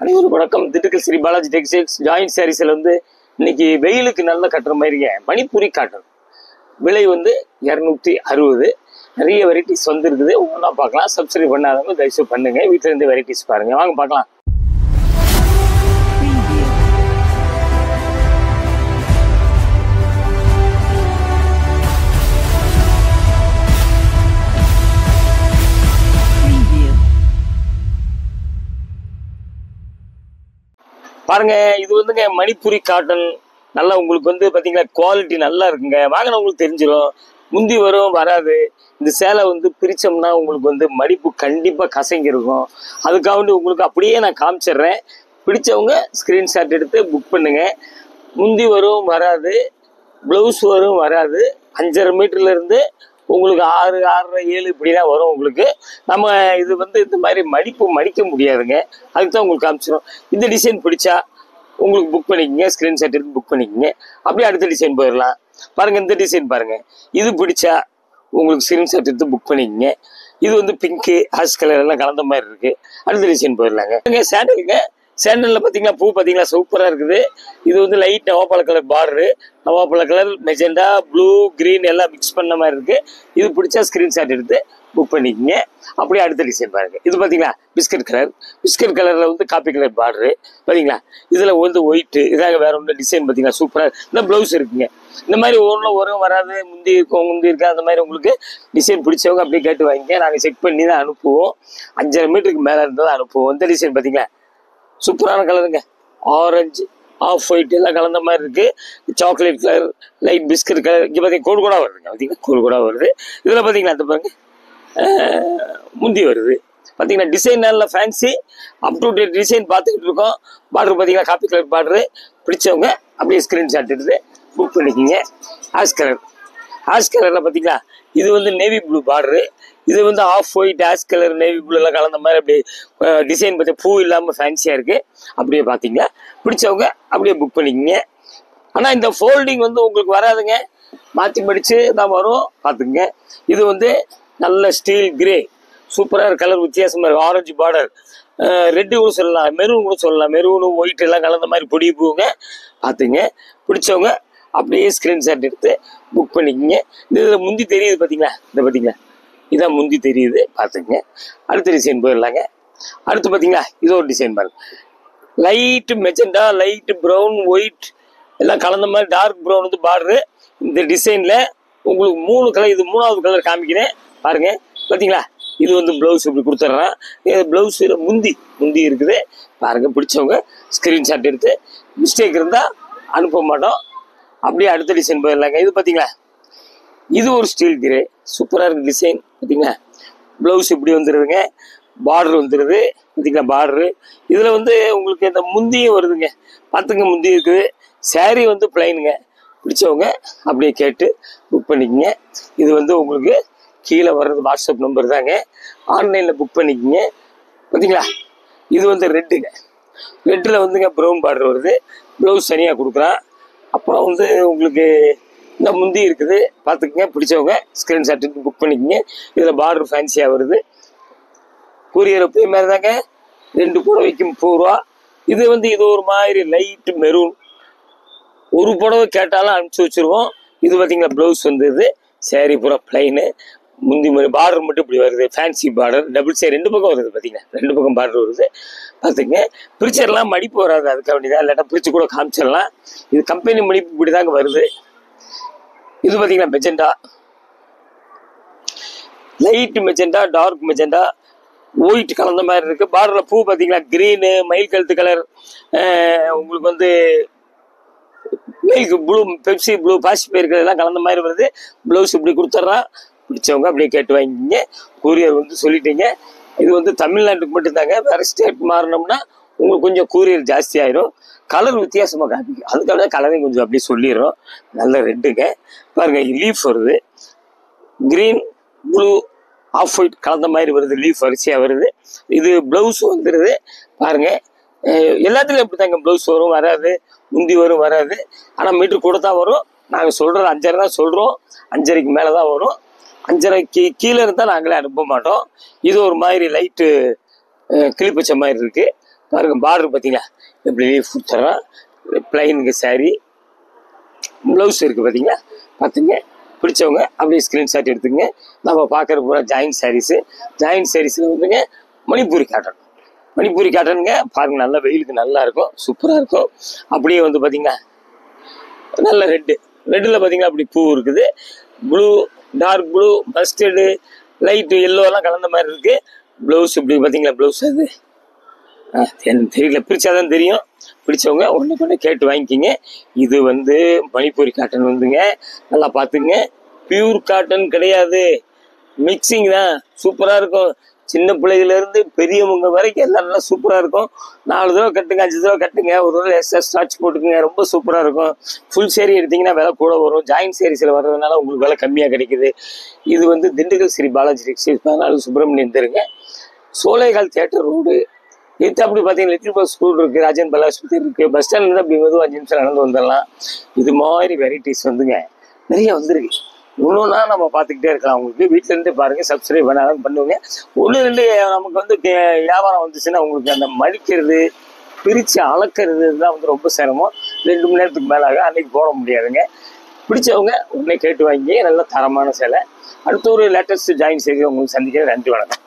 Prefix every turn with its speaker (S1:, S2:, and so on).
S1: அனைவருக்கும் வணக்கம். Dindigul Sri Balaji textiles joint சாரீஸ்ல இன்னைக்கு வெயிலுக்கு நல்லா கட்டுற மாதிரிங்க மணிப்பூரி காட்டன் விலை 260. நிறைய வெரைட்டிஸ் இருக்குது. ஒவ்வொன்றா பார்க்கலாம். சப்ஸ்கிரைப் பண்ணாதவங்க தயவுசெய்து பண்ணுங்க. வீட்டில இருந்து வெரைட்டிஸ் பாருங்க. வாங்க பார்க்கலாம். பாருங்க, இது மணிப்பூரி காட்டன். நல்லா உங்களுக்கு பாத்தீங்கன்னா குவாலிட்டி நல்லா இருக்குங்க. வாங்கின உங்களுக்கு தெரிஞ்சிடும். முந்தி வரும் வராது. இந்த சேலை பிரிச்சோம்னா உங்களுக்கு மடிப்பு கண்டிப்பா கசங்கி இருக்கும். அதுக்காக உங்களுக்கு அப்படியே நான் காமிச்சிடுறேன். பிடிச்சவங்க ஸ்கிரீன்ஷாட் எடுத்து புக் பண்ணுங்க. முந்தி வரும் வராது, பிளவுஸ் வரும் வராது. 5.5 மீட்டர்ல இருந்து உங்களுக்கு 6, 6.5, 7 இப்படிதான் வரும். உங்களுக்கு நம்ம இது இந்த மாதிரி மடிப்பு மடிக்க முடியாதுங்க. அதுக்கு தான் உங்களுக்கு காமிச்சிடும். இந்த டிசைன் பிடிச்சா உங்களுக்கு புக் பண்ணிக்கங்க. ஸ்கிரீன்ஷாட் எடுத்து புக் பண்ணிக்கங்க. அப்படியே அடுத்த டிசைன் போயிடலாம். பாருங்க, இந்த டிசைன் பாருங்க. இது பிடிச்சா உங்களுக்கு ஸ்கிரீன்ஷாட் எடுத்து புக் பண்ணிக்கங்க. இது பிங்க்கு ஆஷ் கலர் எல்லாம் கலந்த மாதிரி இருக்கு. அடுத்த டிசைன் போயிடலாங்க. சேண்டலுங்க. சேண்டல்ல பாத்தீங்கன்னா பூ பாத்தீங்கன்னா சூப்பரா இருக்குது. இது லைட் நவாப்பழ கலர் பார்டரு. நவாப்பழ கலர், மெஜெண்டா, ப்ளூ, கிரீன் எல்லாம் மிக்ஸ் பண்ண மாதிரி இருக்கு. இது பிடிச்சா ஸ்கிரீன்ஷாட் எடுத்து புக் பண்ணிக்கங்க. அப்படியே அடுத்த டிசைன் பாருங்க. இது பாத்தீங்களா பிஸ்கட் கலர். பிஸ்கட் கலர்ல காப்பி கலர் பார்டரு பாத்தீங்களா. இதுல ஒயிட். இதாக வேற ஒன்று டிசைன் பாத்தீங்கன்னா சூப்பரா. இந்த பிளவுஸ் இருக்குங்க. இந்த மாதிரி ஒன்றும் வரும் வராது, முந்தி இருக்கும் முந்தி இருக்கா, அந்த மாதிரி உங்களுக்கு டிசைன் பிடிச்சவங்க அப்படியே கேட்டு வாங்கிக்க. நாங்கள் செக் பண்ணி தான் அனுப்புவோம். 5.5 மீட்டருக்கு மேலே இருந்தால் தான் அனுப்புவோம். இந்த டிசைன் பார்த்தீங்களா சூப்பரான கலருங்க. ஆரஞ்சு, ஆஃப் ஒயிட் எல்லாம் கலந்த மாதிரி இருக்கு. Chocolate colour, light biscuit colour. இங்கே பார்த்தீங்கன்னா கோடு கூட வருதுங்க. பார்த்தீங்கன்னா கோடு கூட வருது. இதில் பார்த்தீங்கன்னா அந்த பாருங்க முந்தி வருது. பார்த்தீங்கன்னா டிசைன் நல்ல fancy up to date design பார்த்துக்கிட்டு இருக்கோம். பார்டர் பார்த்தீங்கன்னா காப்பி கலர் பார்டரு. பிடிச்சவங்க அப்படியே ஸ்க்ரீன்ஷாட் எடுத்து புக் பண்ணிக்கிங்க. Ash colour. ஆஷ் கலரில் பார்த்தீங்களா இது நேவி ப்ளூ பார்டரு. இது off white, ash colour, navy blue எல்லாம் கலந்த மாதிரி அப்படியே டிசைன் பார்த்து பூ இல்லாமல் ஃபேன்சியாக இருக்குது. அப்படியே பார்த்தீங்களா பிடிச்சவங்க அப்படியே புக் பண்ணிக்கிங்க. ஆனால் இந்த ஃபோல்டிங் உங்களுக்கு வராதுங்க. மாற்றி மடித்து தான் வரும். பார்த்துக்குங்க. இது நல்ல ஸ்டீல் கிரே சூப்பராக கலர், வித்தியாசமாக இருக்குது. ஆரஞ்சு பார்டர், ரெட்டு கூட சொல்லலாம், மெரூன் கூட சொல்லலாம். மெரூனு ஒயிட் எல்லாம் கலந்த மாதிரி பொடி பூங்க. பார்த்துங்க. பிடிச்சவங்க அப்படியே ஸ்க்ரீன்ஷாட் எடுத்து புக் பண்ணிக்கோங்க. இதில் முந்தி தெரியுது பார்த்தீங்களா. இந்த பார்த்தீங்களா இதான் முந்தி தெரியுது. பார்த்துங்க. அடுத்த டிசைன் போயிடலாங்க. அடுத்து பார்த்தீங்களா இது ஒரு டிசைன் பாருங்க. Light magenta, light brown, white எல்லாம் கலந்த மாதிரி டார்க் ப்ரௌன் பார்டரு. இந்த டிசைனில் உங்களுக்கு 3 கலர். இது 3வது கலர் காமிக்கிறேன் பாருங்க. பார்த்தீங்களா இது ப்ளவுஸ் இப்படி கொடுத்துட்றேன். ப்ளவுஸில் முந்தி இருக்குது பாருங்க. பிடிச்சவங்க ஸ்க்ரீன்ஷாட் எடுத்து மிஸ்டேக் இருந்தால் அனுப்ப மாட்டோம். அப்படியே அடுத்த டிசைன் போயிடலாங்க. இது பார்த்தீங்களா இது ஒரு ஸ்டீல் கிரே சூப்பராக இருக்குது டிசைன். பார்த்தீங்களா ப்ளவுஸ் இப்படி வந்துடுதுங்க. பார்டர் வந்துடுது. பார்த்தீங்களா பார்டரு. இதில் உங்களுக்கு இந்த முந்தியும் வருதுங்க. பார்த்துங்க முந்தி இருக்குது. சாரீ பிளைனுங்க. பிடிச்சவங்க அப்படியே கேட்டு புக் பண்ணிக்கோங்க. இது உங்களுக்கு கீழே வர்றது வாட்ஸ்அப் நம்பர் தாங்க. ஆன்லைனில் புக் பண்ணிக்கோங்க. பார்த்தீங்களா இது ரெட்டுங்க. ரெட்டில் ப்ரௌன் பார்டர் வருது. ப்ளவுஸ் தனியாக கொடுக்குறான். அப்புறம் உங்களுக்கு இந்த முந்தி இருக்குது. பார்த்துக்குங்க. பிடிச்சவங்க ஸ்க்ரீன்ஷாட் எடுத்து புக் பண்ணிக்கோங்க. இதில் பார்டர் ஃபேன்சியாக வருது. கூரியர் எப்பயும் மாதிரி தாங்க. 2 புடவைக்கும் 10 ரூபா. இது ஒரு மாதிரி லைட் மெரூன். ஒரு புடவை கேட்டாலும் அனுப்பிச்சி வச்சுருவோம். இது பார்த்தீங்களா ப்ளவுஸ் இது. சேரீ பூரா பிளைனு. முந்தி மாதிரி பார்டர் மட்டும் இப்படி வருது. ஃபேன்சி பார்டர் டபுள் சைடு 2 பக்கம் வருது. பார்த்தீங்கன்னா 2 பக்கம் பார்டர் வருது. பார்த்துங்க. பிரிச்சர்லாம் மடிப்பு வராது. அதுக்காக வேண்டியதான். இல்லாட்டா பிரித்து கூட காமிச்சிடலாம். இது கம்பெனி மடிப்பு இப்படி தாங்க வருது. இது பார்த்தீங்கன்னா magenta, light magenta, dark magenta, white கலந்த மாதிரி இருக்குது. பார்டரில் பூ பார்த்தீங்களா கிரீனு, மயில் கழுத்து கலர், உங்களுக்கு மில்க் ப்ளூ, பெப்சி ப்ளூ, பாசிப்பை இருக்கிறதெல்லாம் கலந்த மாதிரி வருது. ப்ளவுஸ் இப்படி கொடுத்துட்றான். பிடிச்சவங்க அப்படியே கேட்டு வாங்கிக்கிங்க. கூரியர் சொல்லிட்டீங்க. இது தமிழ்நாட்டுக்கு மட்டும்தாங்க. வேறு ஸ்டேட் மாறினோம்னா உங்களுக்கு கொஞ்சம் கூரியர் ஜாஸ்தி ஆயிரும். கலர் வித்தியாசமாக காமிக்கும். அதுக்காக கலரையும் கொஞ்சம் அப்படியே சொல்லிடுறோம். நல்ல ரெட்டுங்க. பாருங்கள் லீஃப் வருது. கிரீன், ப்ளூ, ஆஃப் ஒயிட் கலந்த மாதிரி வருது. லீஃப் வரிசையாக வருது. இது ப்ளவுஸ் வந்துடுது. பாருங்கள் எல்லாத்துலேயும் எப்படி தாங்க ப்ளவுஸ் வரும் வராது, முந்தி வரும் வராது. ஆனால் மீட்ரு கூட தான் வரும். நாங்கள் சொல்கிறது 5.5 தான் சொல்கிறோம். 5.5க்கு மேலே தான் வரும். 5.5க்கு கீழே இருந்தால் நாங்களே அனுப்ப மாட்டோம். இது ஒரு மாதிரி லைட்டு கிளிப்பச்ச மாதிரி இருக்குது. பாருங்க பார்டர் பார்த்தீங்களா எப்படி கொடுத்துட்றோம். பிளைனுக்கு சாரி, ப்ளவுஸ் இருக்குது பார்த்தீங்களா. பார்த்துங்க, பிடிச்சவங்க அப்படியே ஸ்க்ரீன்ஷாட் எடுத்துங்க. நம்ம பார்க்குற பூரா ஜாயின்ட் சாரீஸு. ஜாயின்ட் சாரீஸில் வந்துங்க மணிப்பூரி காட்டன். மணிப்பூரி காட்டனுங்க பாருங்க, நல்லா வெயிலுக்கு நல்லா இருக்கும், சூப்பராக இருக்கும். அப்படியே வந்து பார்த்தீங்கன்னா நல்ல ரெட்டில் பார்த்தீங்கன்னா அப்படி பூ இருக்குது. Blue, dark blue, mustard, light எல்லோலாம் கலந்த மாதிரி இருக்குது. ப்ளவுஸ் இப்படி பார்த்தீங்களா, ப்ளவுஸ் அது எனக்கு தெரியல, பிரிச்சாதான் தெரியும். பிடிச்சவங்க ஒன்று கேட்டு வாங்கிக்கிங்க. இது வந்து மணிப்பூரி காட்டன் வந்துங்க, நல்லா பார்த்துங்க. பியூர் காட்டன் கிடையாது, மிக்சிங் தான். சூப்பராக இருக்கும். சின்ன பிள்ளைகள்லேருந்து பெரியவங்க வரைக்கும் எல்லாம் நல்லா சூப்பராக இருக்கும். 4 தடவை கட்டுங்க, 5 தடவை கட்டுங்க, ஒரு தடவை எக்ஸ்ட்ரா ஸ்டார்ச் போட்டுக்குங்க, ரொம்ப சூப்பராக இருக்கும். ஃபுல் சேரீ எடுத்திங்கன்னா விலை கூட வரும். ஜாயின்ட் சேரீஸில் வர்றதுனால உங்களுக்கு விலை கம்மியாக கிடைக்குது. இது வந்து திண்டுக்கல் ஸ்ரீ பாலாஜி டெக்ஸ்டைல்ஸ் 14 சுப்பிரமணியம் தெருங்க, சோலைகால் தியேட்டர் ரோடு. இது அப்படி பார்த்தீங்கன்னா லிட்டில் பஸ் ஸ்கூல் இருக்குது, ராஜன் பல்லாஸ்பத்திரி இருக்குது. பஸ் ஸ்டாண்ட்லேருந்து அப்படி வந்து 5 நிமிஷம் நடந்து வந்துடலாம். இது மாதிரி வெரைட்டிஸ் வந்துங்க நிறைய வந்துருக்கு. ஒன்றுன்னா நம்ம பார்த்துக்கிட்டே இருக்கலாம். உங்களுக்கு வீட்டிலேருந்தே பாருங்கள், சப்ஸ்கிரைப் பண்ணாலும் பண்ணுவோங்க. 1-2 நமக்கு வந்து வியாபாரம் வந்துச்சுன்னா உங்களுக்கு அந்த மடிக்கிறது, பிரித்து அளக்கிறது தான் வந்து ரொம்ப சிரமம். 2 மணி நேரத்துக்கு மேலே ஆகும், அன்றைக்கி போட முடியாதுங்க. பிடிச்சவங்க உடனே கேட்டு வாங்கி நல்ல தரமான சேலை. அடுத்த ஒரு லேட்டஸ்ட் ஜாயின் செய்தி உங்களுக்கு சந்திக்கிறேன். நன்றி, வணக்கம்.